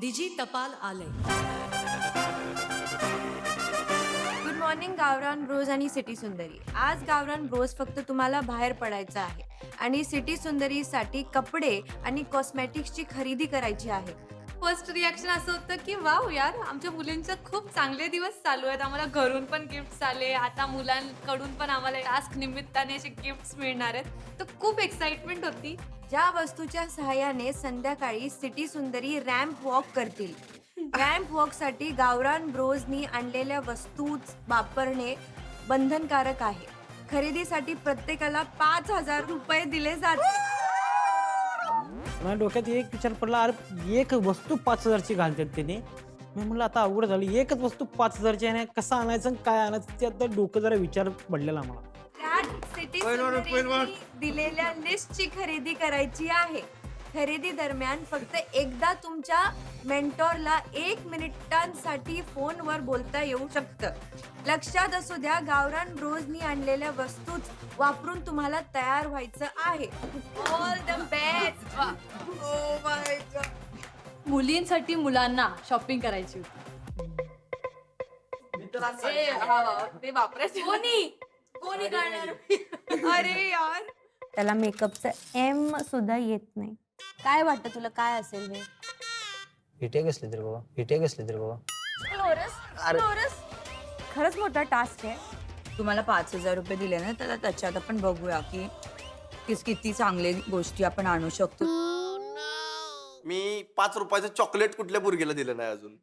डिजी टपाल आलय. Good morning गावरान ब्रोज आणि सिटी सुंदरी. आज गावरान ब्रोज फक्त तुम्हाला बाहेर पडायचं आहे आणि सिटी सुंदरीसाठी कपडे आणि कॉस्मेटिक्सची खरेदी करायची आहे. फर्स्ट रिॲक्शन असं होतं की वाव यार, आमच्या मुलींचे खूप चांगले दिवस चालू आहेत. आम्हाला घरून पण गिफ्ट्स आले, आता मुलांकडून पण आम्हाला टास्क निमित्ताने असे गिफ्ट्स मिळणार आहेत. तर खूप एक्साइटमेंट होती. ज्या वस्तूच्या सहाय्याने संध्याकाळी सिटी सुंदरी रॅम्प वॉक करतील. रॅम्प वॉकसाठी गावरान ब्रोजनी आणलेल्या वस्तू वापरणे बंधनकारक आहे. खरेदीसाठी प्रत्येकाला 5,000 रुपये दिले जातील. माझ्या डोक्यात एक विचार पडला, अरे एक वस्तू 5,000ची घालतात त्याने. मी म्हणलं आता अवघड झाली, एकच वस्तू 5,000ची आहे, कसं आणायचं आणि काय आणायचं ते आता डोकं जरा विचार पडलेला आम्हाला. त्यात सिटी सुंदरीनी दिलेल्या लिस्टची खरेदी करायची आहे. खरेदी दरम्यान फक्त एकदा तुमच्या मेंटॉरला 1 मिनिटांसाठी फोनवर बोलता येऊ शकतं. लक्षात असू द्या, गावरान ब्रोजनी आणलेल्या वस्तूच वापरून तुम्हाला तयार व्हायचं आहे. All the best. मुलींसाठी मुलांना शॉपिंग करायची होती. ते वापरायचे कोणी करणार? अरे यार, त्याला मेकअपचं एम सुद्धा येत नाही. काय वाटतं तुला, काय असेल हे? हिटे कसले तरी बाबा. फ्लोरस खरंच मोठा टास्क आहे. तुम्हाला 5,000 रुपये दिले ना, तर त्याच्यात आपण बघूया की किती चांगले गोष्टी आपण आणू शकतो. मी 5 रुपयाचं चॉकलेट कुठल्या पोरगीला दिलं नाही अजून.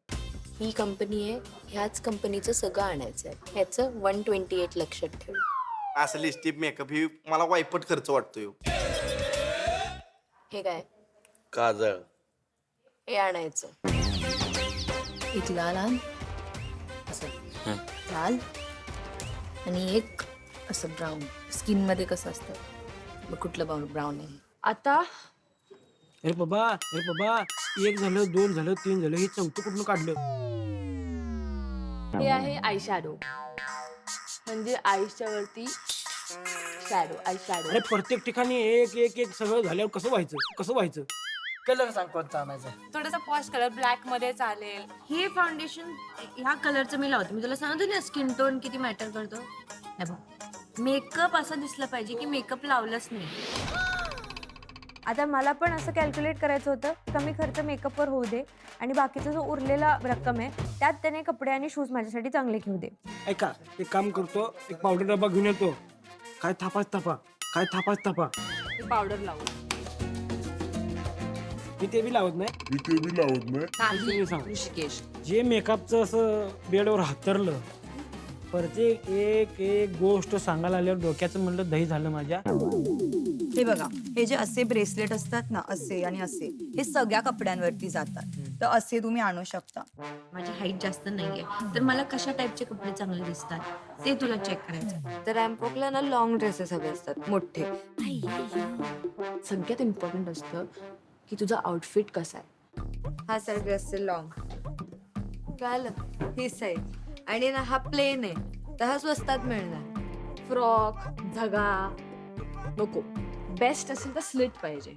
ही कंपनी आहे, ह्याच कंपनीचं सगळं आणायचं आहे. ह्याचं 128 लक्षात ठेव. असं लिपस्टिक मेकअप ही मला वायपट खर्च वाटतोय. हे काय? काजळ. हे आणायचं. एक लाल आण, असं लाल, आणि एक असं ब्राऊन. स्किन मध्ये कसं असतं मग कुठलं ब्राऊन आहे? आता अरे बाबा, एक झालं, 2 झालं, 3 झालं, हे चौथं कुठलं काढलं? हे आहे आय शॅडो, म्हणजे आईच्या वरती शॅडो, आय शॅडो. अरे प्रत्येक ठिकाणी एक एक एक सगळं झाल्यावर कसं व्हायचं? कलर सांग कोणता आणायचा. थोडासा पॉश कलर ब्लॅक मध्ये चालेल. हे फाउंडेशन ह्या कलरचं मी लावते. मी तुला सांगतो ना, स्किन टोन किती मॅटर करतो. मेकअप असं दिसलं पाहिजे की मेकअप लावलंच नाही. आता मला पण असं कॅल्क्युलेट करायचं होतं, कमी खर्च मेकअपवर होऊ दे आणि बाकीचा जो उरलेला रक्कम आहे त्यात त्याने कपडे आणि शूज माझ्यासाठी चांगले घेऊ दे. ऐका, एक काम करतो, एक पावडर डबा घेऊन येतो. काय थापाच थापा. पावडर लावू. मी ते बी लावत नाही. तुम्ही सांगा. ऋषिकेश, जे मेकअपचं असं बेडवर हातरलं, प्रत्येक एक गोष्ट सांगायला आल्यावर डोक्याचं म्हणलं दही झालं माझ्या. हे बघा, हे जे असे ब्रेसलेट असतात ना, असे आणि असे, हे सगळ्या कपड्यांवरती जातात. तर असे तुम्ही आणू शकता. माझी हाईट जास्त नाहीये, तर मला कशा टाईपचे कपडे चांगले दिसतात ते तुला चेक करायचं. तर रॅम्पवॉकला ना लॉंग ड्रेसेस हवे असतात, मोठे. सगळ्यात इम्पॉर्टंट असतं की तुझा आउटफिट कसा आहे. हा सर ड्रेस लॉंग कळलं, ही साईज. आणि ना हा प्लेन आहे, तर हा स्वस्तात मिळणार. फ्रॉक, झगा नको. बेस्ट असेल तर स्लिट पाहिजे.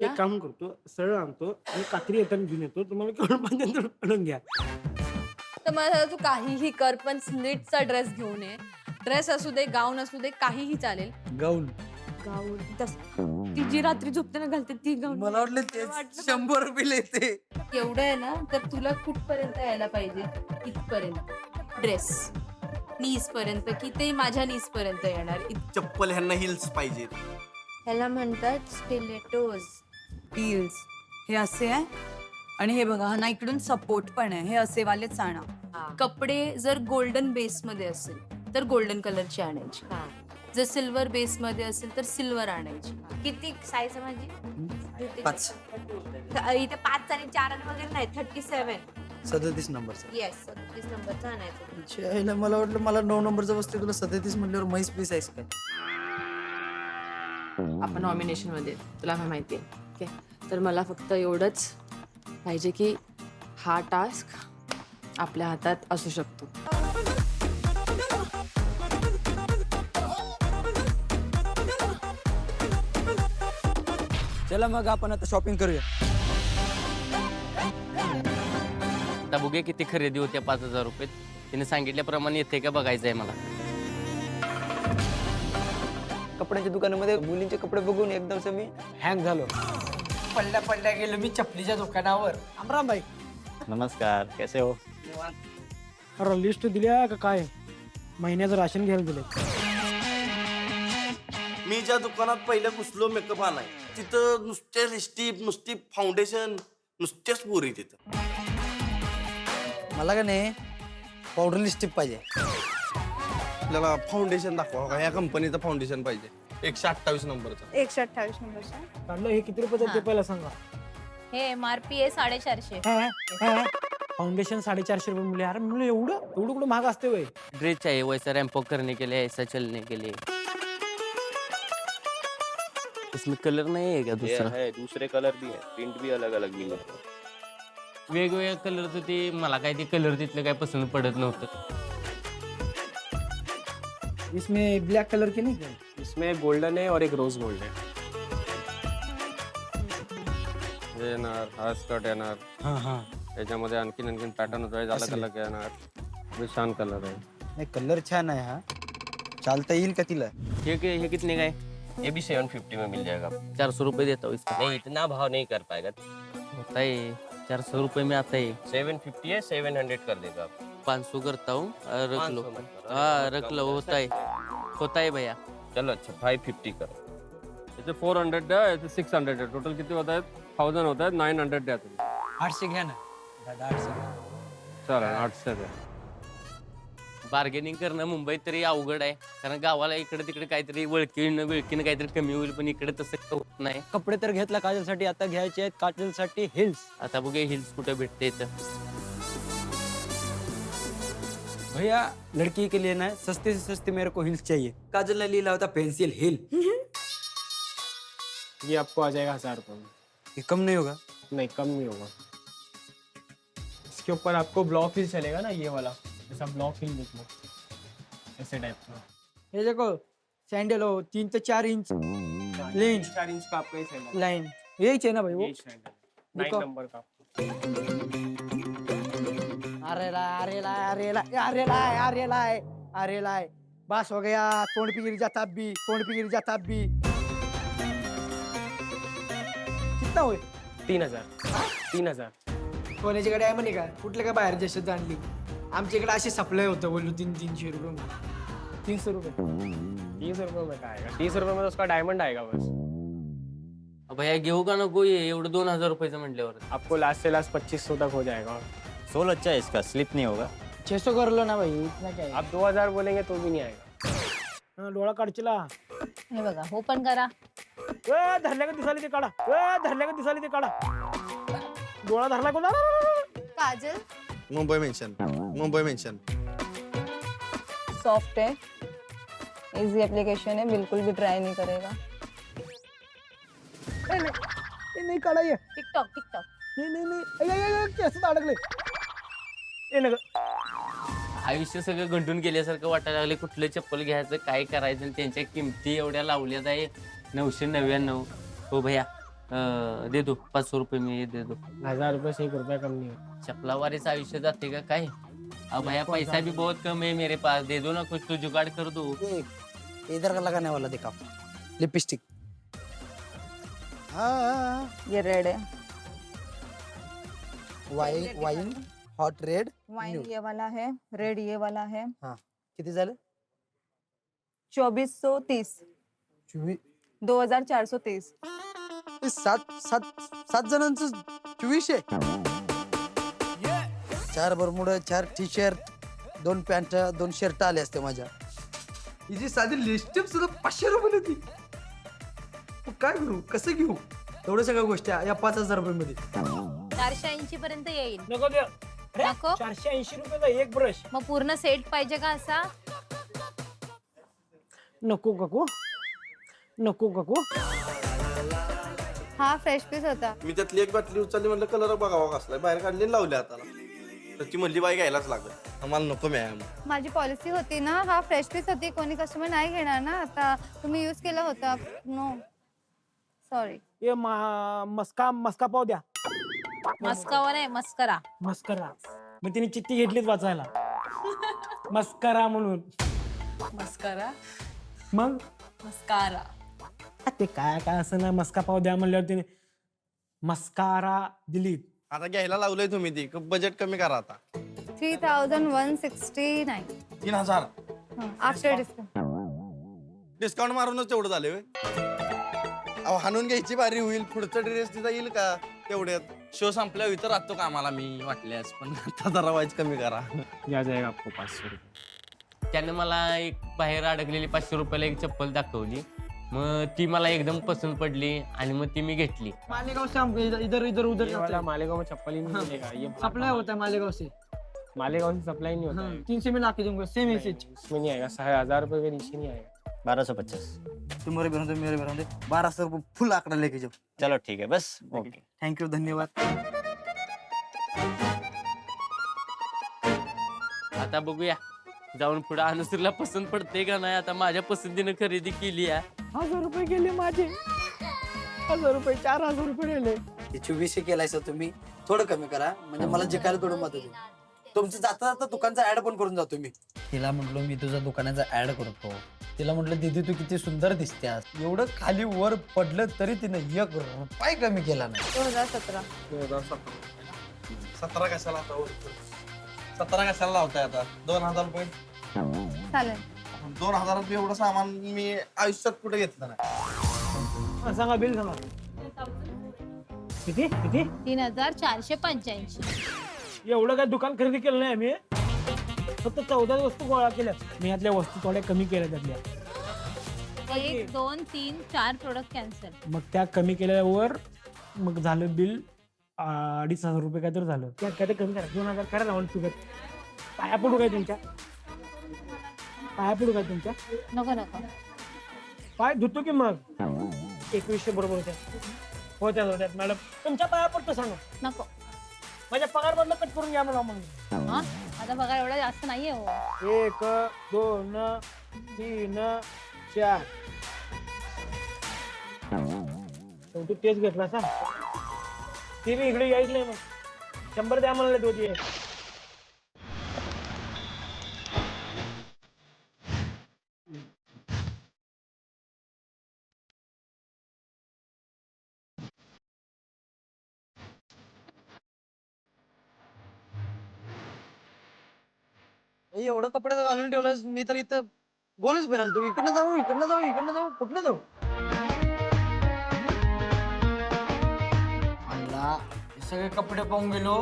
एक काम करतो, सरळ आणतो आणि कात्री येताना घेऊन येतो. तुम्हाला केवढं पाहिजे आणून घ्या. तर मला तू काहीही कर, पण स्लिटचा ड्रेस घेऊन ये. ड्रेस असू दे, गाऊन असू दे, काहीही चालेल. गाऊन ती जी रात्री झोपताना घालते ती गाऊन. मला वाटलं ते 100 रुपये लेते. एवढं आहे ना, तर तुला कुठपर्यंत यायला पाहिजे? इथपर्यंत ड्रेस, नीस पर्यंत, की ते माझ्या नीस पर्यंत येणार. चप्पल ह्यांना हिल्स पाहिजेत. ह्याला म्हणतात स्टिलेटोज. हिल्स हे असे आहे, आणि हे बघा, हा ना इकडून सपोर्ट पण आहे. हे असे वालेच आणा. कपडे जर गोल्डन बेस मध्ये असेल तर गोल्डन कलरची आणायची. जर सिल्वर बेस मध्ये असेल तर सिल्वर आणायची. किती साईज आहे माझी? 5. इथे 5 आणि 4 आणि वगैरे नाही, 37. 37 नंबरचा. येस, 37 नंबरचा आणायचं. मला वाटलं मला 9 नंबरचा वस्तू, तुला 37 म्हणल्यावर म्हैस पीस आहेस काय? आपण नॉमिनेशन मध्ये, तुला काय माहितीये. ओके, तर मला फक्त एवढंच पाहिजे की हा टास्क आपल्या हातात असू शकतो. चला मग आपण आता शॉपिंग करूया. आता बघूया किती खरेदी होत्या 5,000 रुपये. तिने सांगितल्याप्रमाणे येते का बघायचं आहे मला. कपड्याच्या दुकानामध्ये मुलींचे कपडे बघून एकदम मी हँग झालो. पडल्या गेलो मी चपलीच्या दुकानावर. राम भाई, नमस्कार, कैसे हो? अरे लिस्ट दिल्या का काय? महिन्याचं राशन घ्यायला दिले. मी ज्या दुकानात पहिल्या घुसलो मेकअप आणाय तिथं नुसते लिपस्टिक नुसती फाउंडेशन नुसतेच पोरी तिथं. मला का नाही पावडर लिपस्टिक पाहिजे. आपल्याला फाउंडेशन दाखवा का, ह्या कंपनीचं फाउंडेशन पाहिजे 128 नंबरचं. 128 नंबरचा. काढलं हे किती रुपये ते पहिला सांगा. हे MRP आहे 450. फाउंडेशन 450 रुपये मिले. अरे म्हणलं एवढं कुठं महाग असते वय. ड्रेस चाहिए वैसा रैंप वॉक करने के लिए, ऐसा चलने के लिए. इसमें कलर नहीं है क्या दूसरा? है, दूसरे कलर भी है, प्रिंट भी अलग अलग मिले. वेगवेगळ्या कलरचं ते मला काय ते कलर तिथलं काय पसंत पडत नव्हतं. इसमें ब्लैक कलर के नहीं क्या? इसमें गोल्डन है और एक रोज गोल्ड है. हे येणार, हा स्कर्ट येणार. हां हां. त्याच्यामध्ये आणखीन पॅटर्न होतो, अलग अलग येणार. हे छान कलर आहे. नाही कलर छान आहे हा. चालता येईल का तिला? हे कितने का है? ये भी 750 में मिल जाएगा. 400 रुपये देता हूँ इसका. नहीं, इतना भाव नहीं कर पाएगा. होता है 400 रुपये में आता है. 750 है, 700 कर देगा आप. 500 करता हूँ और रख लो. 500 मत करो. हाँ रख लो, होता है भैया. चलो अच्छा 550 करो. याचे 400 द्या, याचे 600 आहे. टोटल किती होत आहेत? 1000 होत आहेत. 900 द्या तुम्ही. 800 घ्या ना दादा. 800 चला 800 द्या. बार्गेनिंग करणं मुंबईत तरी अवघड आहे, कारण गावाला इकडे तिकडे काहीतरी वळकीनं काहीतरी कमी होईल, पण इकडे तसं होत नाही. कपडे तर घेतला काजलसाठी, आता घ्यायचे आहेत काजलसाठी हिल्स. आता बघूया हिल्स कुठे भेटते इथं. भैया लड़की के लिए ना सस्ते से सस्ते मेरे को हिल्स चाहिए. काजल ने लीला होता पेंसिल हिल. ये आपको आ जाएगा 1000 रुपये में. ये कम नहीं होगा? नहीं कम नहीं होगा. इसके ऊपर आपको ब्लॉक हिल चलेगा ना, ये वाला ऐसा ब्लॉक हिल देख लो, ऐसे टाइप का. ये देखो सैंडल हो 3 से 4 इंच लेंथ 4 इंच का आपका ही सैंडल. लाइन यही चाहिए ना भाई वो. यही सैंडल 9 नंबर का. अरे लाए बस हो गया. तोंड पे गिर जाता भी. कितना हुए? 3000. कोणाची गाडी आहे म्हणे का? कुठल्या काय बाहेर देशात आणली? आमच्या इकडे असे सप्लाय होतं बोललो 300 रुपये. 300 रुपये 30 रुपये में का आएगा? 30 रुपये में तो उसका डायमंड आएगा बस. भैया घेऊ का नको हे एवढं 2000 रुपयाचं म्हटल्यावर? आपको लास्ट से लास्ट 2500 तक हो जाएगा. सोल अच्छा है इसका, स्लिप नहीं होगा. 600 कर लो ना भाई. इतना क्या है? आप 2000 बोलेंगे तो भी नहीं आएगा. डोळा काढचिला. हे बघा हो पण करा. धरल्या का दिसाली ते काढा. डोळा धरला कोणा? काजल मुंबई मेन्शन. सॉफ्ट है, इजी एप्लीकेशन है, बिल्कुल भी ट्राई नहीं करेगा. नहीं काढा ये. टिकटॉक. नहीं केस अडकले. आयुष्य सगळं गंडून गेल्यासारखं वाटायला लागले. कुठलं चप्पल घ्यायचं, काय करायचं, आणि त्यांच्या किमती एवढ्या लावल्यात आहे 999. हो भैया दे दो 500 रुपये में दे दो. 1000 रुपये से 1 रुपया कम नहीं होगा. चपलावारीच आयुष्य जाते का काय? अब भैया पैसा भी बहुत कम है मेरे पास, दे दो ना कुछ तो जुगाड़ कर दो. इधर का लगाने वाला दिखाओ. लिपस्टिक. हाँ ये रेड है. Wine hot red. वाइन ये वाला है, रेड ये वाला है. किती झालं? 2430. 2430. 7 जणांचं 2400. 4 बरमुड, 4 टी शर्ट, 2 पॅन्ट, 2 शर्ट आले असते माझ्या. हिची साधी लिपस्टिक सुद्धा 500 रुपये होती. काय करू, कसं घेऊ एवढ्या सगळ्या गोष्टी या 5000 रुपये मध्ये? 480 पर्यंत येईल. नको द्या. नको? 480 रुपयाचा एक ब्रश. मग पूर्ण सेट पाहिजे का असा? नको काकू. हा फ्रेश पीस होता. मी त्यातली एक बाटली उचलली, म्हणलं कलर बघावा कसलाय, बाहेर काढली आणि लावली हाताला. तर ती म्हणली बाई घ्यायलाच लागत, आम्हाला नको मॅम. माझी पॉलिसी होती ना, हा फ्रेश पीस होती. कोणी कस्टमर नाही घेणार ना. आता तुम्ही यूज केला होता. No sorry. ये मस्का पाव द्या. मस्कावर आहे मस्करा. मस्करा. मग तिने चिठ्ठी घेतलीच वाचायला मस्करा म्हणून. मस्कारा मग मस्कारा ते काय काय असं ना मस्का पाव द्या म्हणल्यावर तिने मस्कारा दिली. आता घ्यायला लावलंय तुम्ही ती बजेट कमी करा आता. 3169 3000 आफ्टर डिस्काउंट. डिस्काउंट मारूनच तेवढं झाले होय. अहो हाणून घ्यायची बारी होईल. पुढचा ड्रेस तिचा येईल का तेवढ्यात? शो संपल्यावर इथं राहतो कामाला मी वाटल्यास, पण आता जरा वाईज कमी करा. या जाएगा आपको 500 रुपये. त्याने मला एक बाहेर अडकलेली 500 रुपयाला एक चप्पल दाखवली. मग ती मला एकदम पसंत पडली आणि मग ती मी घेतली. मालेगाव से हम इधर इधर उधर ये वाला मालेगांव में चप्पल ही नहीं मिलेगा. ये सप्लाई होता है मालेगाव से. मालेगांव से सप्लाई नहीं होता है. 300 में ला के दूंगा सेम नहीं, इसमें नहीं आएगा. 1000 रुपये के नीचे नहीं आएगा. 1250. तुम मेरे बहन 1200 रुपये फुल आंकड़ा लेके जाओ. चलो ठीक है बस. ओके. थैंक यू, धन्यवाद. आता बघूया जाऊन पुढे अनुसरीला पसंत पडते का नाही. आता माझ्या पसंतीनं खरेदी केली आहे. 1000 रुपये गेले माझे. 1000 रुपये 4000 रुपये गेले. 2400 केलाय सर तुम्ही. थोडं कमी करा म्हणजे मला जिकायला थोडं मदत होईल. तुमचं जाता जाता दुकानचा ऍड पण करून जातो मी. तिला म्हटलो मी तुझा दुकानाचा ऍड करतो. तिला म्हटलं दीदी तू किती सुंदर दिसतेस. एवढं खाली वर पडलं तरी तिने 1 रुपया कमी केला नाही. 2017. 17 कशाला आता? 17 कशाला लावताय आता? 2000 रुपये. चालेल. 2000 एवढं सामान मी आयुष्यात कुठे घेतलं नाही. सांगा बिल सांगा. किती किती 3485. एवढं काय दुकान खरेदी केलं नाही आम्ही. फक्त 14 वस्तू गोळा केल्या. मी यातल्या वस्तू थोड्या कमी केल्या त्यातल्या. 1 2 3 4 प्रोडक्ट कॅन्सल. मग त्या कमी केल्यावर मग झालं बिल 2500 रुपये काय तर झालं. त्या काय ते कमी करा. 2000 करा राऊंड फिगर. पाया पडू काय तुमच्या? पाया पडू काय तुमच्या? नको नको. पाय धुतो की मग. 2100 बरोबर होत्यात मॅडम. तुमच्या पाया पडतो सांगा. नको. माझ्या पगार मधलं कट करून घ्या मला मग. हा आता बघा एवढा जास्त नाहीये हो. 1 2 3 4 तू तेच घेतला सा. ते बी इकडे यायच नाही मग. 100 द्या म्हणले दोघी. एवढं कपडे घालून ठेवलं मी तर इथं गोलच फिराल. तू इकडनं जाऊ कुठनं जाऊ. अल्ला सगळे कपडे पाहून गेलो.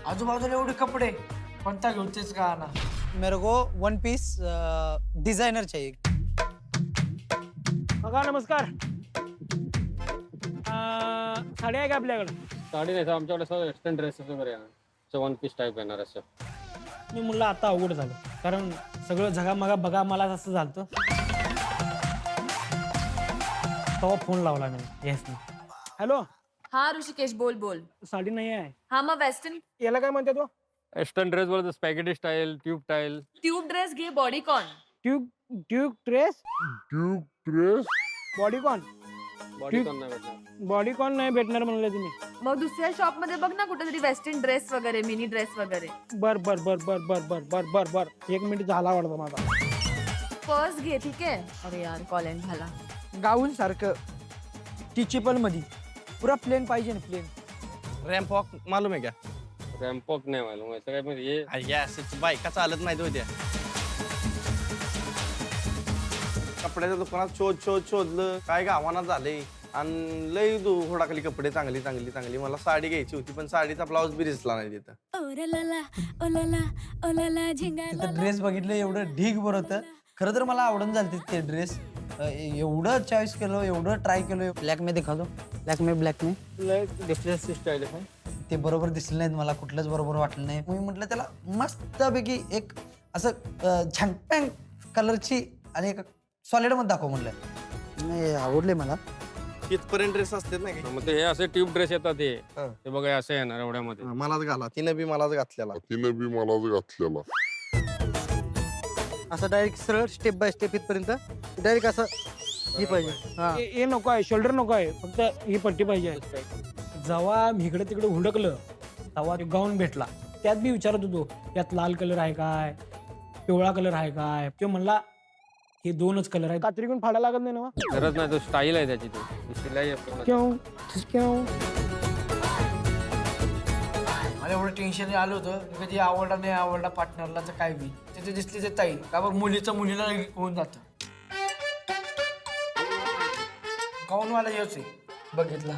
आजूबाजूला एवढे कपडे कोणता घेऊ तेच का ना. मेरे को 1 पीस डिझायनर चाहिए. बघा नमस्कार. साडी आहे का आपल्याकडे? साडी नाही, आमच्याकडे सगळं वेस्टर्न ड्रेसेस वगैरे आहे. 1 पीस टाईप येणार असं. मी म्हणलं आता अवघड झालं. कारण सगळं झगामगा बघा मला असं झालं. तेव्हा फोन लावला मी. येस मी. हॅलो. हा ऋषिकेश बोल बोल. साडी नाही आहे. हा मग वेस्टर्न याला काय म्हणते तो? वेस्टर्न ड्रेस बोलतो spaghetti style, tube style. Tube dress घे. Bodycon. Tube dress bodycon. Bodycon नाही भेटणार. बॉडीकॉन नाही भेटणार म्हणलं तुम्ही. मग दुसऱ्या शॉप मध्ये बघ ना कुठेतरी वेस्टर्न ड्रेस वगैरे मिनी ड्रेस वगैरे. बर बर बर बर बर बर बर बर बर 1 मिनिट झाला वाटतं माझा. पर्स घे. ठीक आहे. अरे यार कॉलेज झाला. गाऊन सारखं टिचिपल मध्ये पुरा प्लेन पाहिजे ना. प्लेन. रॅम्प वॉक मालूम आहे क्या? रॅम्पॉक नाही मालूम. असं काय म्हणजे ये बायका चालत नाही होत्या. कपड्याच्या दुकानात शोधलं काय गावाना झाले. आणि लय हुडाकली कपडे चांगली. मला साडी घ्यायची होती पण साडीचा ब्लाऊज बी दिसला नाही तिथं. तिथं ड्रेस बघितलं एवढं ढीग बरं होतं. खरं तर मला आवडून झालं ते ड्रेस. एवढं चॉईस केलं, एवढं ट्राय केलं. ब्लॅक में दिखा दो. ब्लॅक में डिफरेंस स्टाईल आहे. ते बरोबर दिसलं नाहीत मला. कुठलंच बरोबर वाटलं नाही. मी म्हटलं त्याला मस्तपैकी एक असं झंपँग कलरची आणि एक सॉलिड मध्ये दाखव म्हणलं. नाही आवडले मला. तिथपर्यंत ड्रेस असतात ना काही. मग ते हे असे ट्यूब ड्रेस येतात. ते बघा असं येणार एवढ्यामध्ये. मलाच घाला. तिने बी मलाच घातलेला. असं डायरेक्ट सरळ स्टेप बाय स्टेप इथपर्यंत डायरेक्ट असं ही पाहिजे. हा हे नको आहे. शोल्डर नको आहे. फक्त ही पट्टी पाहिजे. जेव्हा इकडे तिकडे हुडकलं तेव्हा गाऊन भेटला. त्यात बी विचारत होतो यात लाल कलर आहे काय, पिवळा कलर आहे काय. तो म्हणला हे 2च कलर आहेत. कात्री कोण फाडा लागत नाही ना. गरज नाही, तो स्टाईल आहे त्याची, ती शिलाई आपल्याला. क्यों मला एवढं टेन्शन आलं होतं की कधी आवडला नाही आवडला पार्टनरला तर काय बी तिथे दिसली तर ताई का बघ मुलीचं मुलीला होऊन जातं. गाऊनवाला येऊच आहे बघितला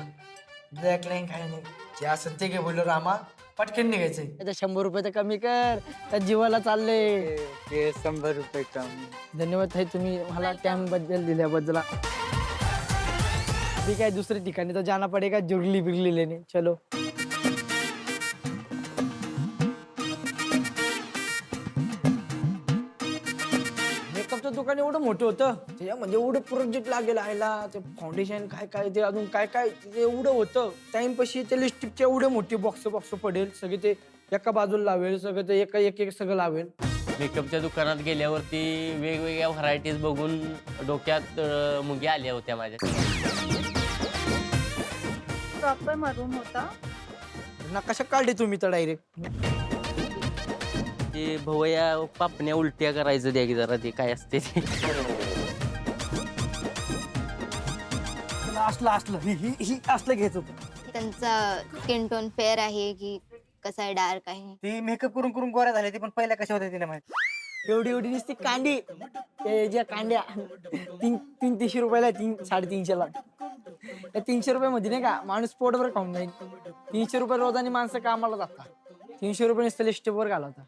ब्लॅक लाईन काय नाही जे असं ते घे बोललो रामा पटकन निघायचंय. 100 रुपये तर कमी कर, त्या जीवाला चालले. 100 रुपये कमी. धन्यवाद ताई तुम्ही मला टाइम बद्दल दिल्याबद्दल. ठीक आहे दुसऱ्या ठिकाणी तर जाना पडेगा जुगली बिगली लेने. चलो. मेकअपचं दुकान एवढं मोठं होतं त्याच्यामध्ये एवढं प्रोजेक्ट लागेल आयला ते फाउंडेशन काय काय ते अजून काय काय ते एवढं होतं. टाइमपाशी ते लिपस्टिकचे एवढे मोठे बॉक्स पडेल सगळे ते एका बाजूला लावेल सगळं ते एक सगळं लावेल. मेकअपच्या दुकानात गेल्यावरती वेगवेगळ्या व्हरायटीज बघून डोक्यात मुंग्या आल्या होत्या माझ्या. प्रॉपर मरून होता. नकाशा काढले तुम्ही तर डायरेक्ट. ते भवया पापण्या उलट्या करायचं द्या की जरा, ते काय असते ते. असलं ही असलं घ्यायचं होतं. त्यांचा स्किन टोन फेअर आहे की कसा आहे, डार्क आहे. ते मेकअप करून करून गोऱ्या झाल्या ते पण पहिल्या कशा होत्या तिला माहिती. एवढी नुसती कांडी ते ज्या कांड्या 300 रुपयाला 350-350ला. त्या 300 रुपयामध्ये नाही का माणूस पोटभर खाऊन जाईल. 300 रुपये रोजाने माणसं कामाला जातात. 300 रुपये नुसतं लिस्टवर घालवता.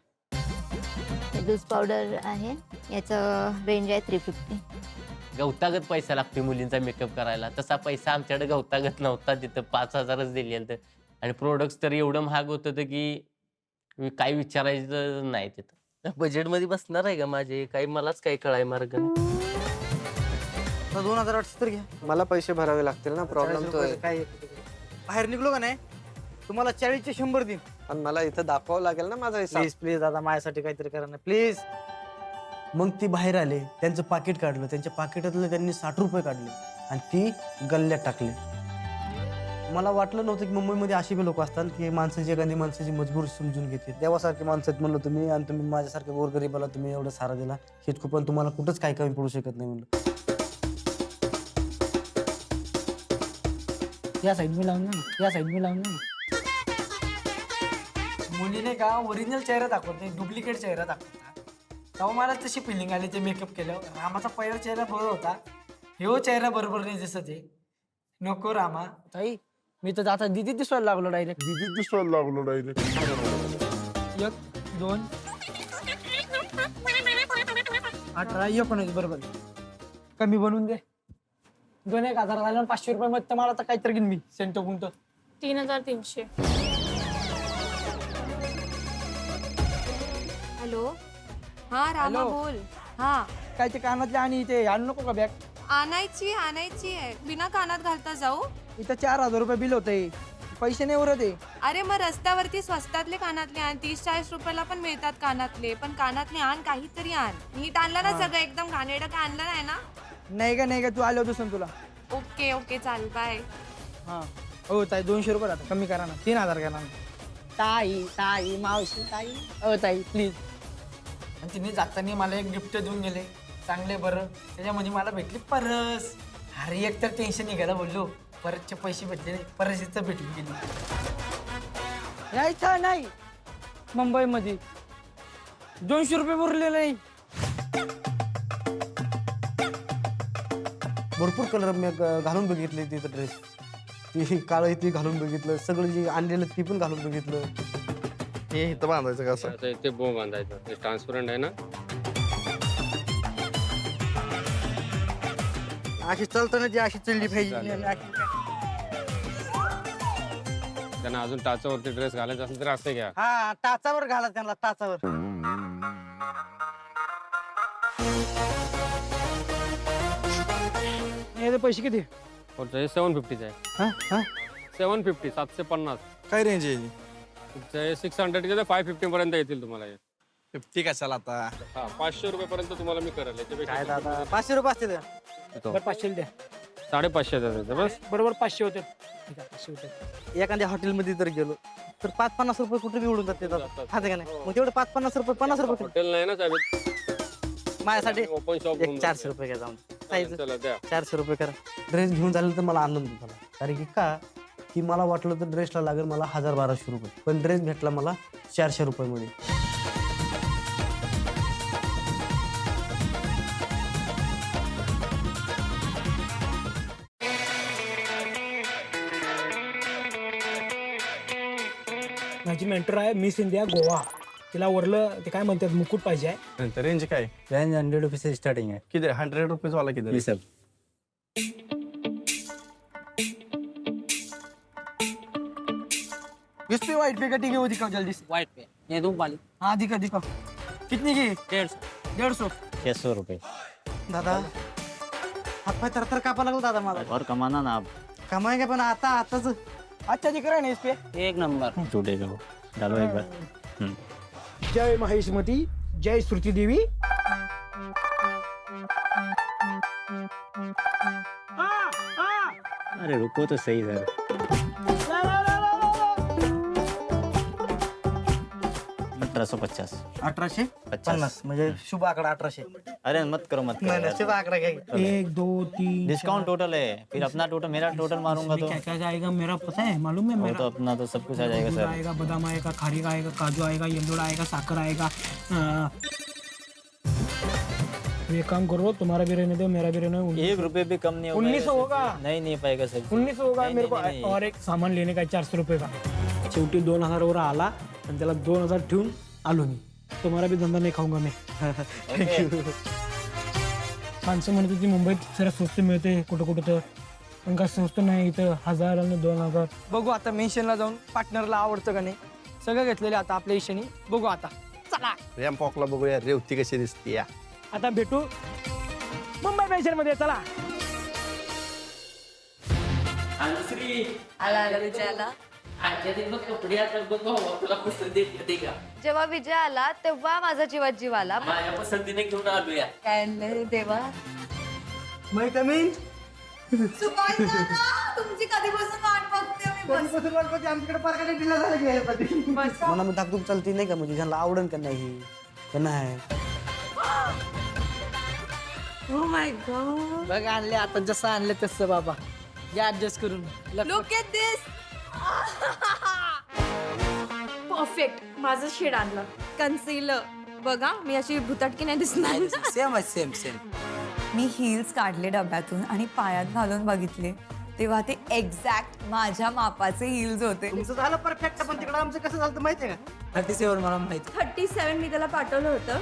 लूज पावडर आहे, याचं रेंज आहे 350. गवतागत पैसा लागतो मुलींचा मेकअप करायला. तसा पैसा आमच्याकडे गवतागत नव्हता. तिथं 5,000च दिलेलं. आणि प्रोडक्ट्स तर एवढं महाग होतं की काय विचारायचं नाही. तिथं बजेटमध्ये बसणार आहे का माझे काही, मलाच काही कळाय मार्ग नाही. 2,800 तर घ्या. मला पैसे भरावे लागतील ना, प्रॉब्लेम तो आहे. काय बाहेर निघलो का नाही तुम्हाला 40चे 100 देईन. पण मला इथं दाखवावं लागेल ना माझा हिसाब. प्लीज दादा माझ्यासाठी काहीतरी करा ना प्लीज. मग ती बाहेर आले त्यांचं पाकिट काढलं. त्यांच्या पाकिटातलं त्यांनी 60 रुपये काढले आणि ती गल्ल्यात टाकले. मला वाटलं नव्हतं की मुंबईमध्ये अशी बी लोक असतात की माणसाची एखादी माणसाची मजबूरी समजून घेते. देवासारखी माणसं आहेत म्हणलं तुम्ही, आणि तुम्ही माझ्यासारख्या गोरगरीबाला तुम्ही एवढा सारा दिला. हेच खूप, पण तुम्हाला कुठंच काही कमी पडू शकत नाही म्हणलं. या साईड मी लावून ना, या साईड मी लावून ना. मुलीने का ओरिजिनल चेहरा दाखवत नाही, डुप्लिकेट चेहरा दाखवतात. तेव्हा मला तशी फिलिंग आली ते मेकअप केल्यावर. रामाचा पहिला चेहरा बरोबर होता, हे चेहरा बरोबर नाही दिसत आहे. नको रामा. ताई मी तर आता दिदी दिसायला लागलो डायरेक्ट. 1 2 18 19 बरोबर. कमी बनवून दे. 2-1 हजार झाले 500 रुपये मध्ये मला तर काहीतरी घेईन मी सेंटो गुंट. 3,300. हॅलो. हा रामा हॅलो. बोल. हा काय ते कानातले आणि ते आणू नको का बॅग. आणायची आहे, बिना कानात घालता जाऊ. इथं 4,000 रुपये बिल होतंय, पैसे नाही उरत आहे. अरे मग रस्त्यावरती स्वस्तातले कानातले आण, 30-40 रुपयाला पण मिळतात कानातले. पण कानातले आण, काहीतरी आण. नीट आणलं ना सगळं एकदम. घाणेरडं काय आणलं नाही ना. नाही का तू आलो होतो तुला. ओके चाल बाय. हा हो ताई 200 रुपये आता कमी करा ना. 3,000 करा ना. ताई मावशी ताई ताई प्लीज. आणि तिने जाताना मला एक गिफ्ट देऊन गेले चांगले बरं. त्याच्यामध्ये मला भेटली परस. अरे एक तर टेन्शन निघायला बोललो, परसचे पैसे भेटले नाही, परस भेटून गेली. यायचं नाही मुंबईमध्ये 200 रुपये भरले नाही. भरपूर कलर मी घालून बघितले तिथं ड्रेस. ती काळं ती घालून बघितलं, सगळं जे आणलेलं ती पण घालून बघितलं. हे इथं बांधायचं का असं? आता इथे बो बांधायचं, ते ट्रान्सपरंट आहे ना. अशी चालताना जी अशी चढली पाहिजे. त्यांना अजून टाचावरती ड्रेस घालायचा असेल तर असं घ्या. हा टाचावर घाला त्यांना, टाचावर. पैसे किती? 750 आहे. 750 750. काय रेंज आहे? 600 के 550 पर्यंत येतील तुम्हाला. 50 कशाला आता? हा 500 रुपयापर्यंत तुम्हाला मी करेल. काय दादा 500 रुपये असते द्या. 500 द्या. 550 द्यायचं बस. बरोबर 500 होते. ठीक आहे 500 होते. एखाद्या हॉटेलमध्ये तर गेलो तर 5-50 रुपये कुठे बी उडून जाते दादा हाते का नाही मग तेवढे 5-50 रुपये 50 रुपये हॉटेल नाही ना साहेब माझ्यासाठी ओपन शॉप एक 400 रुपये घ्या जाऊन साईज चला द्या 400 रुपये करा ड्रेस घेऊन झालं तर मला आनंद झाला कारण की का की मला वाटलं तर ड्रेसला लागेल मला 1000-1200 रुपये पण ड्रेस भेटला मला 400 रुपयामध्ये माझी मेंटर आहे मिस इंडिया गोवा तिला वरलं ते काय म्हणतात मुकुट पाहिजे रेंज काय रेंज 100 रुपये से स्टार्टिंग है किती 100 रुपीज वाला किती ये सब इस पे व्हाइट पे का टिके वो दिखाओ जल्दी से वाईट पे ये दूं पाली हाँ दिखा दिखाओ कितनी की 150 150 600 रुपये दादा हातपाय तर कापा लागलो दादा मला और कमाना ना आप कमाय का पण आताच अच्छा दिख रहा है ना इस पे एक नंबर छूटेगा वो डालो एक बार जय महेशमती जय श्रुती देवी अरे रुको तो सही सर 1850 1850 म्हणजे शुभ आकडा 1800 अरे मत करो मत करो नाही यार। शुभ आकडा घ्या 1 2 3 डिस्काउंट टोटल है फिर अपना टोटल मेरा टोटल मारूंगा तो क्या क्या जाएगा मेरा पता है मालूम है वो मेरा तो अपना तो सब कुछ आ जाएगा दूध सर आएगा बादाम आएगा खारी का आएगा काजू आएगा येल्लोड़ा आएगा साकर आएगा ये काम करो तुम्हारा भी रहने दो मेरा भी रहने दो 1 रुपए भी कम नहीं होगा 1900 होगा नहीं पाएगा सर 1900 होगा नहीं, मेरे को नहीं, नहीं। और एक सामान लेने का 400 रुपये का शेवटी 2000 वर आला आणि त्याला 2000 ठेवून आलो मी तुम्हारा भी धंदा नाही खाऊंगा मी माणसं म्हणत होती मुंबईत जरा स्वस्त मिळते कुठं कुठं तर पण काय स्वस्त नाही इथं 1000 आणि 2000 बघू आता मेन्शनला जाऊन पार्टनरला आवडतं का नाही सगळं घेतलेले आता आपल्या इशाने बघू आता चला रॅम्पॉकला बघूया रेवती कशी दिसते या आता भेटू मुंबई मेन्शन मध्ये चला अनुश्री आला आला विजय आला आजच्या दिवस कपडे आता बघ तुला पसंत येते का जेव्हा विजय आला तेव्हा माझा जीवात जीव आला माझ्या पसंतीने घेऊन आलोया काय आणलंय देवा मै कमीन तुमची कधीपासून वाट बघते मी आमच्याकडे पार्काने दिला झालं मला मग धाकधूक चालती नाही का म्हणजे ज्यांना आवडन का नाही का नाही ओ माय गॉड बघ आणले आता जसं आणलं तसं बाबा या ऍडजस्ट करून लुक एट दिस परफेक्ट माझं शेड आणलं कन्सिलर बघा मी अशी भुताटकी नाही दिसणार सेम सेम सेम मी हिल्स काढले डब्यातून आणि पायात घालून बघितले तेव्हा ते एक्झॅक्ट माझ्या मापाचे हिल्स होते तुमचं झालं परफेक्ट पण तिकडे आमचं कसं झालं माहितीये का 37 मला माहिती 37 मी त्याला पाठवलं होतं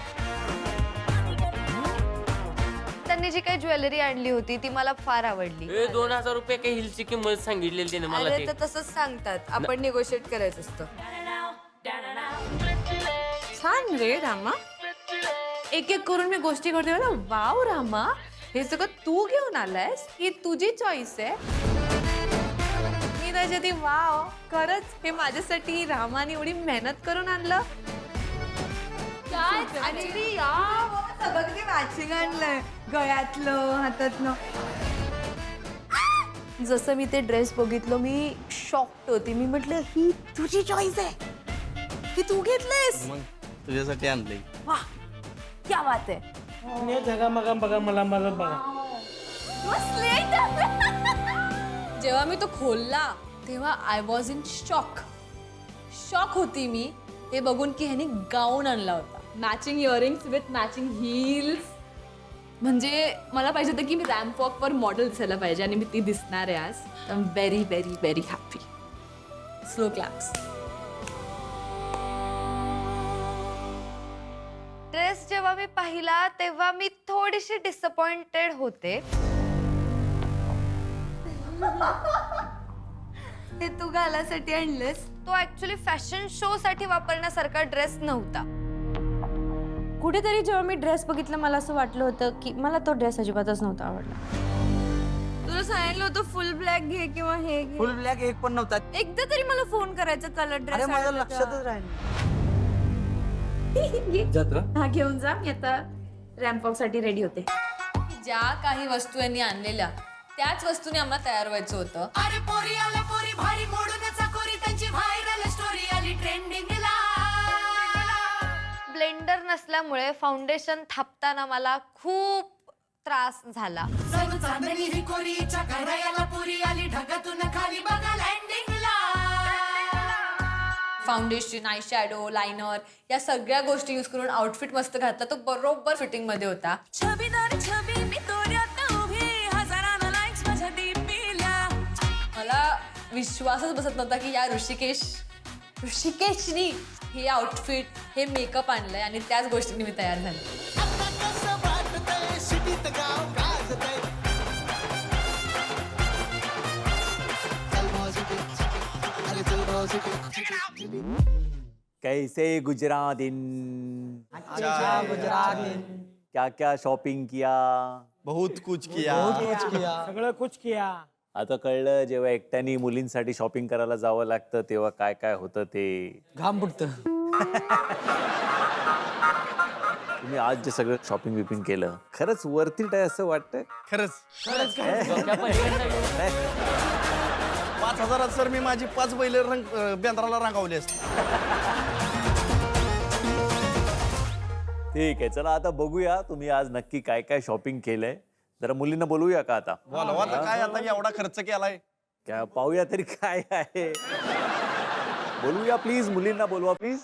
त्यांनी जी काही ज्वेलरी आणली होती ती मला फार आवडली 2000 रुपये काही हिलची किंमत सांगितलेली त्याने मला अरे ते तर तसंच सांगतात आपण निगोशिएट करायचं असतं छान रे रामा एक एक करून मी गोष्टी करते ना वाव रामा हे सगळं तू घेऊन आलायस ही तुझी चॉईस आहे मी त्याच्यात वाव खरंच हे माझ्यासाठी रामाने एवढी मेहनत करून आणलं काय आणि सगळं मॅचिंग आणलंय गळ्यातलं हातातलं जसं मी ते ड्रेस बघितलं मी शॉक्ड होती मी म्हटलं ही तुझी चॉईस आहे ही तू घेतलेस मग तुझ्यासाठी आणलंय वा क्या बात आहे जगा मगा बघा मला माझं बघा जेव्हा मी तो खोलला तेव्हा आय वॉज इन शॉक होती मी हे बघून की ह्यानी गाऊन आणला होता matching earrings with matching hills म्हणजे मला पाहिजे होतं की मी रॅम्प वॉकवर मॉडेल दिसायला पाहिजे आणि मी ती दिसणार आहे आज I am very very very happy slow claps dress जेव्हा मी पाहिला तेव्हा मी थोडीशी डिसअपॉइंटेड होते हे तू घालासाठी आणलंस तो ऍक्च्युली फॅशन शो साठी वापरण्यासारखा ड्रेस नव्हता कुठेतरी जेव्हा मी ड्रेस बघितलं मला असं वाटलं होतं की मला तो ड्रेस अजिबातच नव्हता आवडला तुला सांगितलं होतं फुल ब्लॅक घे किंवा हे घे फुल ब्लॅक एक पण नव्हता एकदा तरी मला फोन करायचा कलर ड्रेस अरे माझ्या लक्षातच राहील हा घेऊन जा मी आता रॅम्प साठी रेडी होते ज्या काही वस्तू यांनी आणलेल्या त्याच वस्तूने आम्हाला तयार व्हायचं होतं अरे पोरी आल्या पोरी भारी मोडून चाकोरी त्यांची व्हायरल स्टोरी ब्लेंडर नसल्यामुळे फाउंडेशन थापताना मला खूप त्रास झाला. फाउंडेशन, आय शॅडो, लायनर या सगळ्या गोष्टी यूज करून आउटफिट मस्त घातला. तो बरोबर फिटिंग मध्ये होता. मला विश्वासच बसत नव्हता की या ऋषिकेशनी हे आउटफिट, हे मेकअप आणलंय आणि त्याच गोष्टींनी मी तयार झाले. कैसे गुजरा दिन, अच्छा गुजरात क्या क्या शॉपिंग किया, बहुत कुछ किया. सगळं कुछ किया. आता कळलं जेव्हा एकट्याने मुलींसाठी शॉपिंग करायला जावं लागतं तेव्हा काय काय होतं ते. घाम फुटतं. तुम्ही आज जे सगळं शॉपिंग विपिंग केलं खरंच वरती आहे असं वाटतं. खरंच 5,000 सर मी माझी 5 बैल बेंद्राला रांगावली असते. ठीक आहे, चला आता बघूया तुम्ही आज नक्की काय काय शॉपिंग केलंय. जरा मुलींना बोलवूया का आता? बोलवा आता काय, आता एवढा खर्च केलाय. काय पाहूया तरी काय आहे. बोलूया प्लीज, मुलींना बोलवा प्लीज.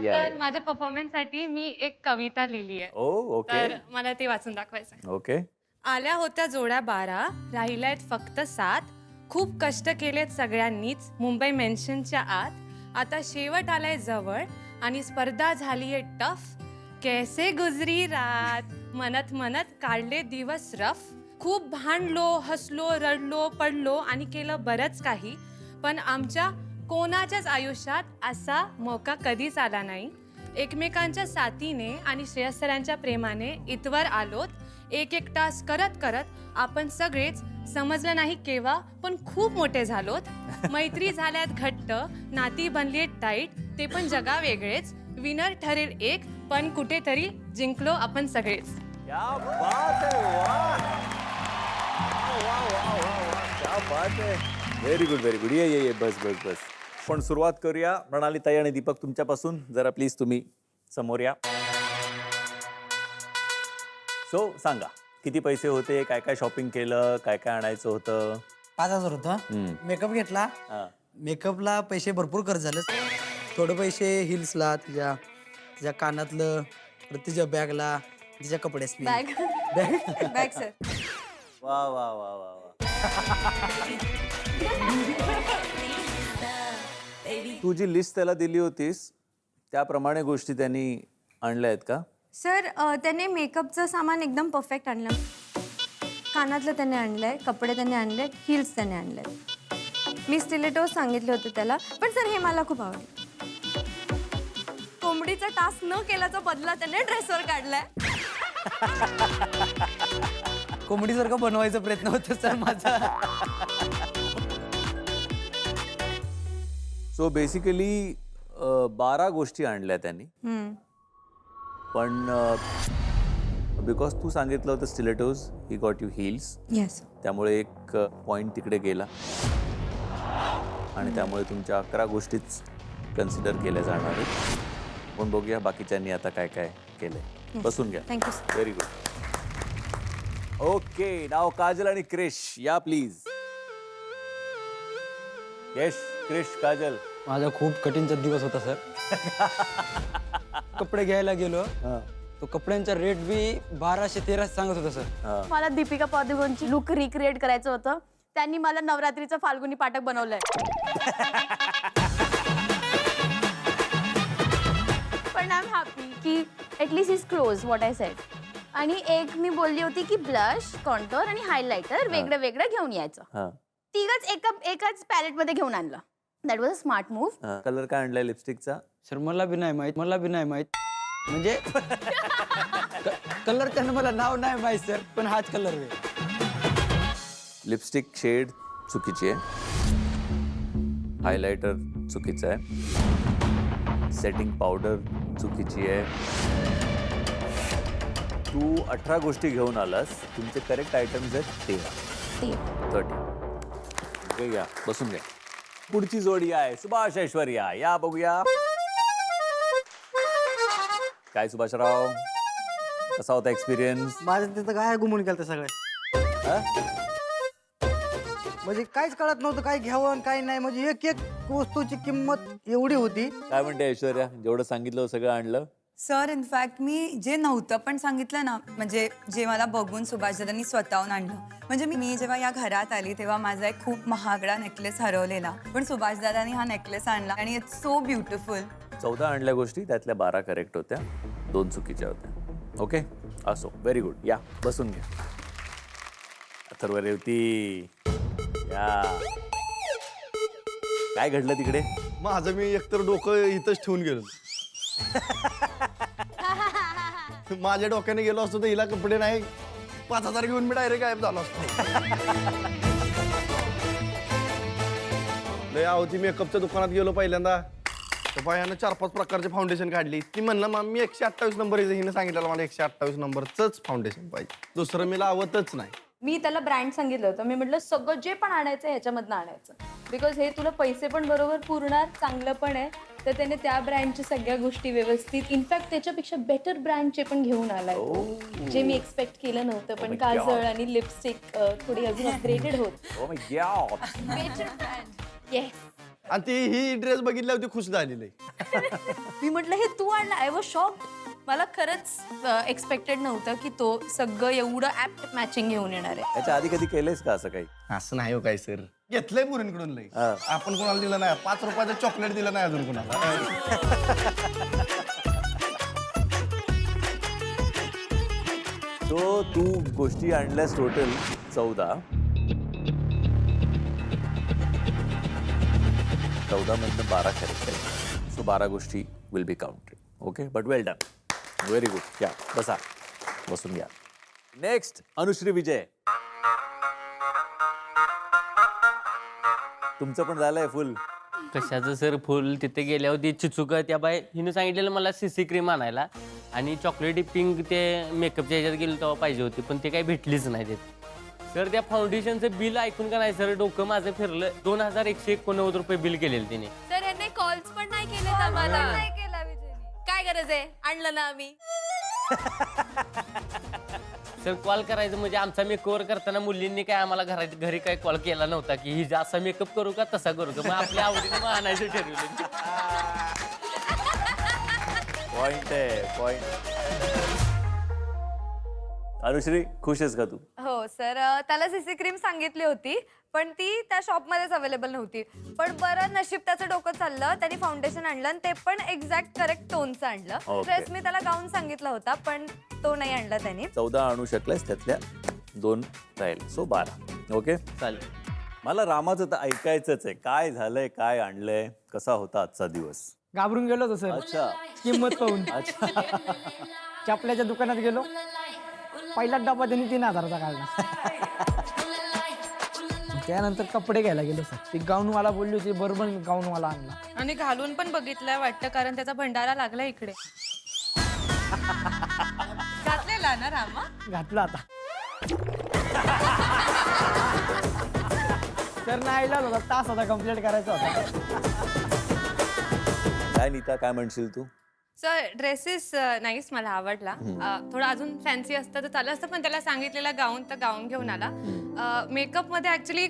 तर माझ्या परफॉर्मन्स साठी मी एक कविता लिहिली आहे. ओके तर मला ते वाचून दाखवायचं आहे. ओके. आल्या होत्या जोड्या 12, राहिल्यात फक्त 7. खूप कष्ट केलेत सगळ्यांनीच मुंबई मेन्शनच्या आत. आता शेवट आलाय जवळ आणि स्पर्धा झालीये टफ. कैसे गुजरी रात, म्हणत म्हणत काढले दिवस रफ. खूप भांडलो, हसलो, रडलो, पडलो आणि केलं बरंच काही. पण आमच्या कोणाच्याच आयुष्यात असा मौका कधीच आला नाही. एकमेकांच्या साथीने आणि श्रेयसरांच्या प्रेमाने इथवर आलोत. एक एक तास करत करत आपण सगळेच समजलं नाही केव्हा पण खूप मोठे झालोत. मैत्री झाल्यात घट्ट, नाती बनली टाईट, ते पण जगा वेगळेच. विनर ठरेल एक, पण कुठेतरी जिंकलो आपण सगळेच. क्या बात है, वाह वाह वाह वाह, क्या बात है. Very good very good. ये बस बस बस. पण सुरुवात करूया प्रणाली ताई आणि दीपक तुमच्यापासून. जरा प्लीज तुम्ही समोर या. सो सांगा किती पैसे होते, काय काय शॉपिंग केलं, काय काय आणायचं होतं? 5,000 होतं. मेकअप घेतला. मेकअपला पैसे भरपूर खर्च झालं. थोडे पैसे हिल्सला, तिच्या कानातलं, परत तिच्या बॅगला, तिच्या कपड्यासनी. Bag sir. वा वा वा वा वा. तू जी लिस्ट त्याला दिली होतीस त्याप्रमाणे गोष्टी त्यांनी आणल्या आहेत का? सर त्याने मेकअपचं सामान एकदम परफेक्ट आणलं. कानातलं त्याने आणलंय, कपडे त्याने आणले, हिल्स त्याने आणले. मी स्टिलेटोज सांगितले होते त्याला, पण सर हे मला खूप आवडलं. कोंबडीचा टास्क न केल्याचा बदला त्याने ड्रेसवर काढलाय. कोंबडीसारखं बनवायचा प्रयत्न होता सर माझा. सो बेसिकली 12 गोष्टी आणल्या त्यांनी, पण बिकॉज तू सांगितलं होतं stilettos, he got you heels, yes. त्यामुळे एक पॉइंट तिकडे गेला आणि त्यामुळे तुमच्या 11 गोष्टीच कन्सिडर केल्या जाणार आहेत. पण बघूया बाकीच्यांनी आता काय काय केलंय. बसून घ्या. थँक्यू. Very good. ओके, नाव काजल आणि क्रिश या प्लीज. यश, क्रिश, काजल. माझा खूप कठीणचा दिवस होता सर. कपडे घ्यायला गेलो, तो कपड्यांचा रेट बी 1200-1300 सांगत होता सर. मला दीपिका पादुकोणची लुक रिक्रिएट करायचं होतं. त्यांनी मला नवरात्रीचं फाल्गुनी पाठक बनवलंय. पण आय एम हॅपी की at least is close what I said. आणि एक मी बोलली होती की ब्लश, कॉन्टोर आणि हायलायटर वेगळं वेगळं घेऊन यायचं. तिघच एकाच पॅलेट मध्ये घेऊन आणलं. That was a smart move. Colour काय आणलाय लिपस्टिकचा? सर मला बी नाही माहित, म्हणजे कलर त्यानं मला नाव नाही माहित सर, पण हाच कलर आहे. लिपस्टिक शेड चुकीची आहे, हायलायटर चुकीचं आहे, सेटिंग पावडर चुकीची आहे. तू 18 गोष्टी घेऊन आलास, तुमचे करेक्ट आयटम्स आहेत 13. ओके, या बसून घ्या. पुढची जोडी आहे सुभाष ऐश्वर्या. या बघूया काय सुभाषराव, कसा होता एक्सपिरियन्स? माझं तिथं काय गुमून केलं सगळं. म्हणजे काहीच कळत नव्हतं काय घ्यावं आणि काय नाही. म्हणजे एक एक वस्तूची किंमत एवढी होती. काय म्हणते ऐश्वर्या, जेवढं सांगितलं सगळं आणलं? सर इनफॅक्ट मी जे नव्हतं पण सांगितलं ना, म्हणजे जे मला बघून सुभाषदादांनी स्वतःहून आणलं. म्हणजे मी जेव्हा या घरात आली तेव्हा माझा एक खूप महागडा नेकलेस हरवलेला, पण सुभाषदादांनी हा नेकलेस आणला आणि इट्स सो ब्युटिफुल. 14 आणल्या गोष्टी, त्यातल्या 12 करेक्ट होत्या, 2 चुकीच्या होत्या. ओके, असो, व्हेरी गुड. या बसून घ्या. अथर्व, रेवती या. काय घडलं तिकडे? माझं मी एकतर डोकं इथंच ठेवून गेलो. माझ्या डोक्याने गेलो असतो तर हिला कपडे नाही, 5000 घेऊन मी डायरेक्ट गायब झालो असतो. लय आवती मेकअपच्या दुकानात गेलो पहिल्यांदा, तर बायानं 4-5 प्रकारचे फाउंडेशन काढली. ती म्हणलं मग मी 128 नंबर आहे, हिने सांगितलं मला 128 नंबरच फाउंडेशन पाहिजे, दुसरं मी लावतच नाही. मी त्याला ब्रँड सांगितलं होतं. मी म्हटलं सगळं जे पण आणायचं ह्याच्यामधनं आणायचं, बिकॉज हे तुला पैसे पण बरोबर पुरणार, चांगलं पण आहे. तर त्याने त्या ब्रँडच्या सगळ्या गोष्टी व्यवस्थित, इनफॅक्ट त्याच्यापेक्षा बेटर ब्रँडचे पण घेऊन आलाय तो, जे मी एक्सपेक्ट केलं नव्हतं. पण काजळ आणि लिपस्टिक थोडी अजून अपग्रेडेड होत. Better brand. येस. आणि ती ही ड्रेस बघितल्यावर ती खुश झालेली. मी म्हटलं हे तू आणला. I was shocked. मला खरंच एक्सपेक्टेड नव्हतं की तो सगळं एवढं ऍप्ट मॅचिंग घेऊन येणार आहे. त्याच्या आधी कधी केलंयस का असं काही? असं नाही हो काय सर, घेतलंय मुलींकडून लय. आपण कोणाला दिलं नाही, 5 रुपयाचं चॉकलेट दिलं नाही अजून कोणाला. तो तू गोष्टी आणल्यास टोटल 14. 14 मधनं 12 करेक्ट आहे. सो 12 गोष्टी will be counted. Okay, but well done, very good. या बसा, बसून घ्या. नेक्स्ट अनुश्री विजय. तुमचं पण झालंय फुल. कशाचं सर फुल? तिथे गेल्यावर ती चिचुक त्या बाय हिने सांगितलेलं मला CC क्रीम आणायला, आणि चॉकलेटी पिंक ते मेकअपच्या ह्याच्यात गेलो तेव्हा पाहिजे होती, पण ते काही भेटलीच नाही तिथे. सर त्या फाउंडेशनचं बिल ऐकून का नाही सर डोकं माझं फिरलं. 2189 रुपये बिल केलेलं तिने. तर यांनी कॉल्स पण नाही केले आम्हाला. काय गरज आहे, आणलं ना आम्ही. सर कॉल करायचं म्हणजे आमचा मेकओव्हर करताना मुलींनी काय आम्हाला घरी काय कॉल केला नव्हता की ही असा मेकअप करू का तसा करू का, मग आपल्या आवडीने मग आणायचं ठरवलं. पॉइंट आहे, पॉइंट. अनुश्री, खुश आहेस का तू? हो सर, त्याला CC क्रीम सांगितली होती पण ती त्या शॉपमध्येच अवेलेबल नव्हती. पण बरं नशीब त्याचं डोकं चाललं, त्यांनी फाउंडेशन आणलं आणि ते पण एक्झॅक्ट करेक्ट टोनचं आणलं. ड्रेस मी त्याला गाऊन सांगितला होता पण तो नाही आणला त्यांनी. 14 आणू शकलास, त्यातल्या 2 राहील, सो 12. ओके, चालेल. मला रामाचं तर ऐकायचंच आहे. काय झालंय, काय आणलंय, कसा होता आजचा दिवस? घाबरून गेलो होतो सर. अच्छा, किंमत पाहून. अच्छा. चपल्याच्या दुकानात गेलो, पहिला डबा त्यांनी 3000चा काढला. त्यानंतर कपडे घ्यायला गेलो सर. ती गाऊनवाला बोलली होती, बरोबर मी गाऊनवाला आणला. आणि घालून पण बघितलंय वाटतं, कारण त्याचा भंडारा लागला इकडे. घातलेला ना रामा? घातला आता. तर नाही इलाज होता, तास होता कंप्लीट करायचा होता. काय नीता, काय म्हणशील तू? सर ड्रेसेस नाहीच मला आवडला. थोडं अजून फॅन्सी असतं तर चाललं असतं, पण त्याला सांगितलेला गाऊन तर गाऊन घेऊन आला. मेकअपमध्ये ॲक्च्युली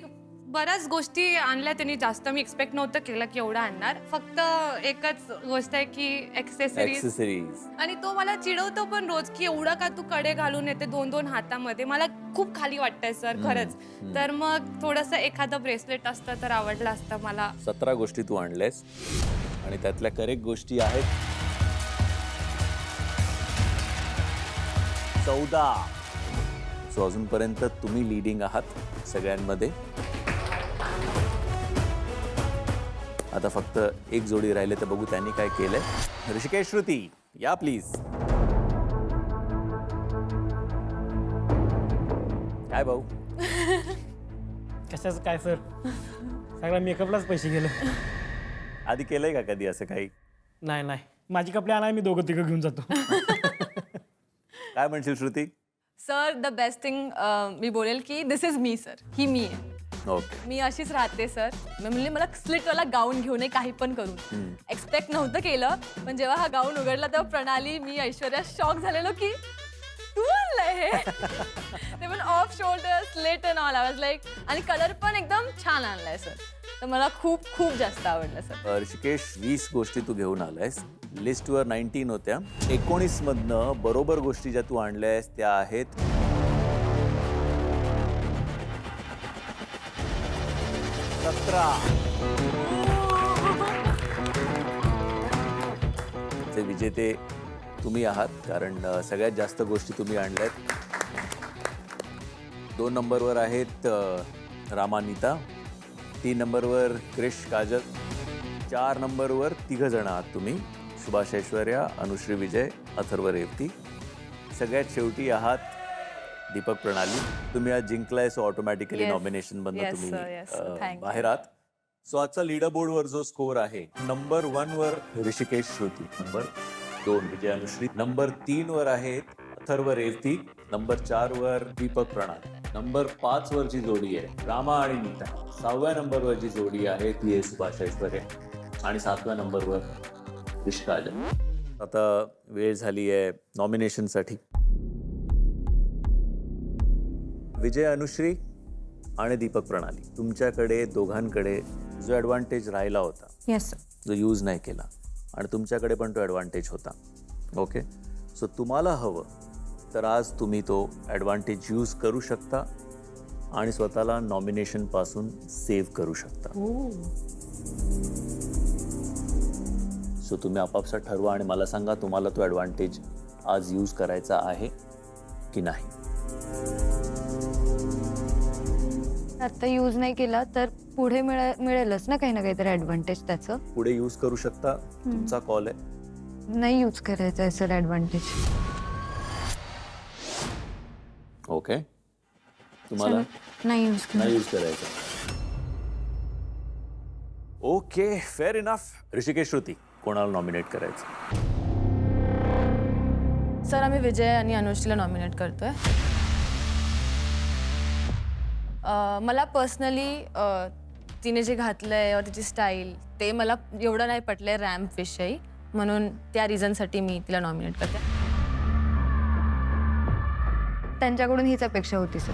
बऱ्याच गोष्टी आणल्या त्यांनी, जास्त मी एक्सपेक्ट नव्हतं केलं की एवढं आणणार. फक्त एकच गोष्ट आहे की एक्सेसरीज, आणि तो मला चिडवतो पण रोज की एवढं का तू कडे घालून येते 2-2 हातामध्ये. मला खूप खाली वाटतंय सर खरंच. तर मग थोडंसं एखादं ब्रेसलेट असतं तर आवडलं असतं मला. 17 गोष्टी तू आणल्यास आणि त्यातल्या करेक्ट गोष्टी आहेत 14. सो अजूनपर्यंत तुम्ही लीडिंग आहात सगळ्यांमध्ये. आता फक्त एक जोडी राहिले, तर बघू त्यांनी काय केलंय. ऋषिकेश, श्रुती या प्लीज. काय भाऊ? कशाचं काय सर, सगळ्या मेकअपलाच पैसे गेले. आधी केलंय का कधी असं काही? नाही, माझी कपडे आणाय मी 2-3 घेऊन जातो. काय म्हणशील Shruti? Sir the best thing मी बोलेल की दिस इज मी सर. ही मी आहे. ओके. मी अशीच राहते सर. मी म्हणले मला स्लिटवाला गाऊन घेऊन ये, काही पण करून. एक्सपेक्ट नव्हतं केलं, पण जेव्हा हा गाऊन उघडला तेव्हा प्रणाली, मी, ऐश्वर्या शॉक झालेलो की तू आणलंय हे. ते पण off shoulder slate and all. I was like, आणि कलर पण एकदम छान आणलाय सर. तर मला खूप खूप जास्त आवडलं सर. ऋषिकेश, 20 गोष्टी तू घेऊन आलायस. लिस्टवर 19 होत्या. 19 मधनं बरोबर गोष्टी ज्या तू आणल्यास त्या आहेत 17. चे विजेते तुम्ही आहात, कारण सगळ्यात जास्त गोष्टी तुम्ही आणल्यात. 2 नंबरवर आहेत रामा, नीता. 3 नंबरवर क्रिश, काजल. 4 नंबरवर 3 जण आहात तुम्ही, सुभाष, ऐश्वर्या, अनुश्री, विजय, अथर्व, रेवती. सगळ्यात शेवटी आहात दीपक, प्रणाली. तुम्ही आज जिंकलाय, सो ऑटोमॅटिकली नॉमिनेशन मधनं तुम्ही बाहेर आहात. सो आजचा लीडर बोर्डवर जो स्कोर आहे, नंबर 1 वर ऋषिकेश, श्रुती. नंबर 2 विजय, अनुश्री. नंबर 3 वर आहेत अथर्व, रेवती. नंबर 4 वर दीपक, प्रणाली. नंबर 5 वरची जोडी आहे रामा आणि नीता. 6व्या नंबरवरची जोडी आहे ती आहे सुभाष, ऐश्वर्या. आणि 7व्या नंबरवर काजल. आता वेळ झाली आहे नॉमिनेशनसाठी. विजय, अनुश्री आणि दीपक, प्रणाली, तुमच्याकडे दोघांकडे जो ॲडव्हान्टेज राहिला होता, येस जो यूज नाही केला, आणि तुमच्याकडे पण तो ॲडव्हान्टेज होता. ओके. सो तुम्हाला हवं तर आज तुम्ही तो ॲडव्हान्टेज यूज करू शकता आणि स्वतःला नॉमिनेशनपासून सेव्ह करू शकता. सो तुम्ही आपापसात ठरवा आणि मला सांगा तुम्हाला तो ॲडव्हान्टेज आज यूज करायचा आहे की नाही. आता यूज नाही केला तर पुढे मिळेलच ना काही ना काहीतरी ॲडव्हान्टेज त्याचं. पुढे यूज करू शकता, तुमचा कॉल आहे. नाही यूज करायचं आहे सर ॲडव्हान्टेज. ओके. तुम्हाला नाही यूज नाही यूज करायचं. Okay, fair enough. Rishikesh, Shruti, कोणाला नॉमिनेट करायचं? सर आम्ही विजय आणि अनुश्रीला नॉमिनेट करतोय. मला पर्सनली तिने जे घातलंय तिची स्टाईल ते मला एवढं नाही पटलंय रॅम्प विषयी, म्हणून त्या रिझनसाठी मी तिला नॉमिनेट करते. त्यांच्याकडून हीच अपेक्षा होती सर,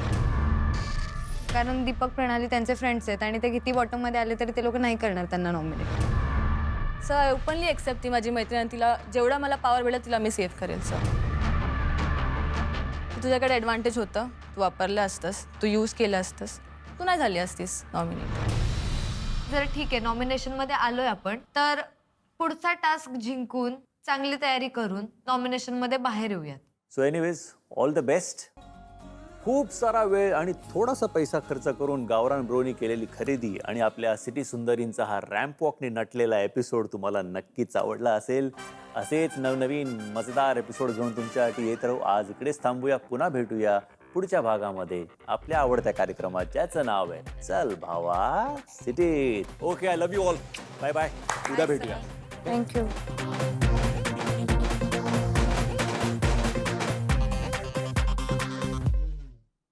कारण दीपक, प्रणाली त्यांचे फ्रेंड्स आहेत आणि ते किती बॉटममध्ये आले तरी ते लोक नाही करणार त्यांना nominate. Sir I openly accept, ती माझी मैत्रीण आणि तिला जेवढा मला पॉवर भेटेल तिला मी सेव्ह करेल. सर तुझ्याकडे ॲडव्हान्टेज होतं, तू वापरलं असतंस, तू यूज केलं असतंस, तू नाही झाली असतीस नॉमिनेट. जर ठीक आहे नॉमिनेशनमध्ये आलोय आपण, तर पुढचा टास्क जिंकून चांगली तयारी करून नॉमिनेशनमध्ये बाहेर येऊयात. So anyways, all the best. खूप सारा वेळ आणि थोडासा पैसा खर्च करून गावरान ब्रोनी केलेली खरेदी आणि आपल्या सिटी सुंदरींचा हा रॅम्प वॉकने नटलेला एपिसोड तुम्हाला नक्कीच आवडला असेल. असेच नवनवीन मजेदार एपिसोड घेऊन तुमच्यासाठी येत राहू. आज इकडेच थांबूया, पुन्हा भेटूया पुढच्या भागामध्ये आपल्या आवडत्या कार्यक्रमात ज्याचं नाव आहे चल भावा सिटीत. Okay, I love you all. Bye bye. उद्या भेटूया. थँक्यू.